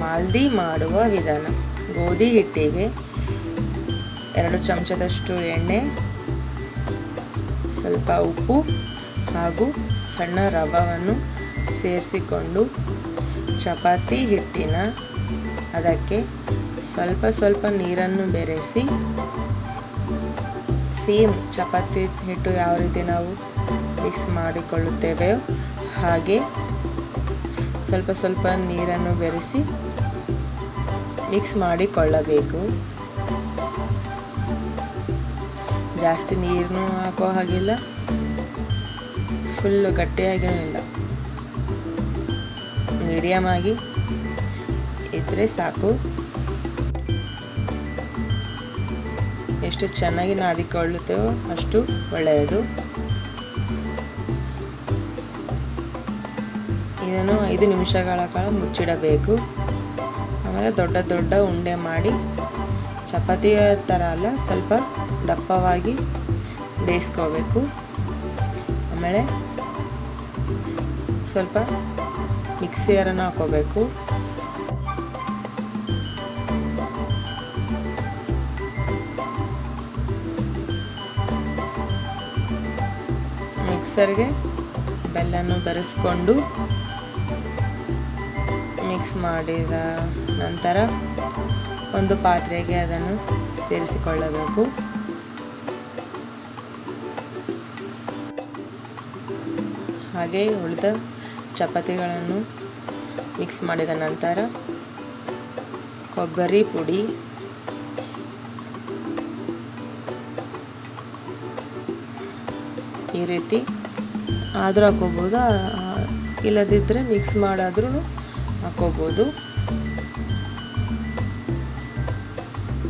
ಮಾಲ್ದಿ ಮಾಡುವ ವಿಧಾನ. ಗೋಧಿ ಹಿಟ್ಟಿಗೆ 2 ಚಮಚದಷ್ಟು ಎಣ್ಣೆ, ಸ್ವಲ್ಪ ಉಪ್ಪು ಹಾಗೂ ಸಣ್ಣ ರವೆಯನ್ನು ಸೇರಿಸಿಕೊಂಡು ಚಪಾತಿ ಹಿಟ್ಟಿನ ಅದಕ್ಕೆ ಸ್ವಲ್ಪ ನೀರನ್ನು ಬೆರೆಸಿ, ಸೇಮ್ ಚಪಾತಿ ಹಿಟ್ಟು ಯಾವ ರೀತಿ ನಾವು ಮಿಕ್ಸ್ ಮಾಡಿಕೊಳ್ಳುತ್ತೇವೆಯೋ ಹಾಗೆ ಸ್ವಲ್ಪ ನೀರನ್ನು ಬೆರೆಸಿ ಮಿಕ್ಸ್ ಮಾಡಿಕೊಳ್ಳಬೇಕು. ಜಾಸ್ತಿ ನೀರನ್ನು ಹಾಕೋ ಹಾಗಿಲ್ಲ, ಫುಲ್ಲು ಗಟ್ಟಿಯಾಗಿಯೂ ಇಲ್ಲ, ಮೀಡಿಯಮ್ ಆಗಿ ಇದ್ದರೆ ಸಾಕು. ಎಷ್ಟು ಚೆನ್ನಾಗಿ ನಾದಿಕೊಳ್ಳುತ್ತೇವೋ ಅಷ್ಟು ಒಳ್ಳೆಯದು. ಇದನ್ನು 5 ನಿಮಿಷಗಳ ಕಾಲ ಮುಚ್ಚಿಡಬೇಕು. ಆಮೇಲೆ ದೊಡ್ಡ ಉಂಡೆ ಮಾಡಿ ಚಪಾತಿಯ ಥರ ಅಲ್ಲ, ಸ್ವಲ್ಪ ದಪ್ಪವಾಗಿ ಬೇಯಿಸ್ಕೋಬೇಕು. ಆಮೇಲೆ ಸ್ವಲ್ಪ ಮಿಕ್ಸಿಯರನ್ನು ಹಾಕೋಬೇಕು. ಮಿಕ್ಸರ್ಗೆ ಬೆಲ್ಲವನ್ನು ಬೆರೆಸ್ಕೊಂಡು ಮಿಕ್ಸ್ ಮಾಡಿದ ನಂತರ ಒಂದು ಪಾತ್ರೆಗೆ ಅದನ್ನು ಸೇರಿಸಿಕೊಳ್ಳಬೇಕು. ಹಾಗೆ ಉಳಿದ ಚಪಾತಿಗಳನ್ನು ಮಿಕ್ಸ್ ಮಾಡಿದ ನಂತರ ಕೊಬ್ಬರಿ ಪುಡಿ, ಈ ರೀತಿ ಆದರೂ ಹಾಕೋಬೋದು, ಇಲ್ಲದಿದ್ದರೆ ಮಿಕ್ಸ್ ಮಾಡಾದ್ರೂ ಹಾಕೋಬೋದು.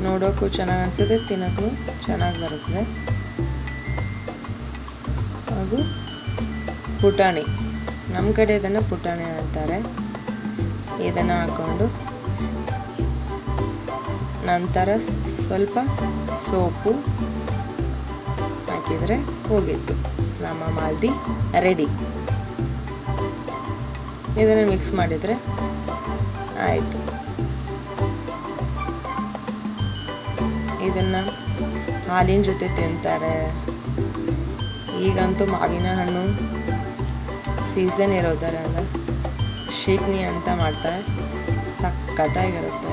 ನೋಡೋಕ್ಕೂ ಚೆನ್ನಾಗಿ ಅನಿಸುತ್ತೆ, ತಿನ್ನೋಕ್ಕೂ ಚೆನ್ನಾಗಿ ಬರುತ್ತದೆ. ಹಾಗೂ ಪುಟಾಣಿ, ನಮ್ಮ ಕಡೆ ಇದನ್ನು ಪುಟಾಣಿ ಅಂತಾರೆ. ಇದನ್ನು ಹಾಕ್ಕೊಂಡು ನಂತರ ಸ್ವಲ್ಪ ಸೋಪು ಹಾಕಿದರೆ ಹೋಗಿತ್ತು, ನಮ್ಮ ಮಾಲ್ದಿ ರೆಡಿ. ಇದನ್ನು ಮಿಕ್ಸ್ ಮಾಡಿದರೆ ಆಯಿತು. ಇದನ್ನು ಹಾಲಿನ ಜೊತೆ ತಿಂತಾರೆ. ಈಗಂತೂ ಮಾವಿನ ಹಣ್ಣು ಸೀಸನ್ ಇರೋದರಿಂದ ಶೀಕ್ನಿ ಅಂತ ಮಾಡ್ತಾರೆ, ಸಖತ್ತಾಗಿರುತ್ತೆ.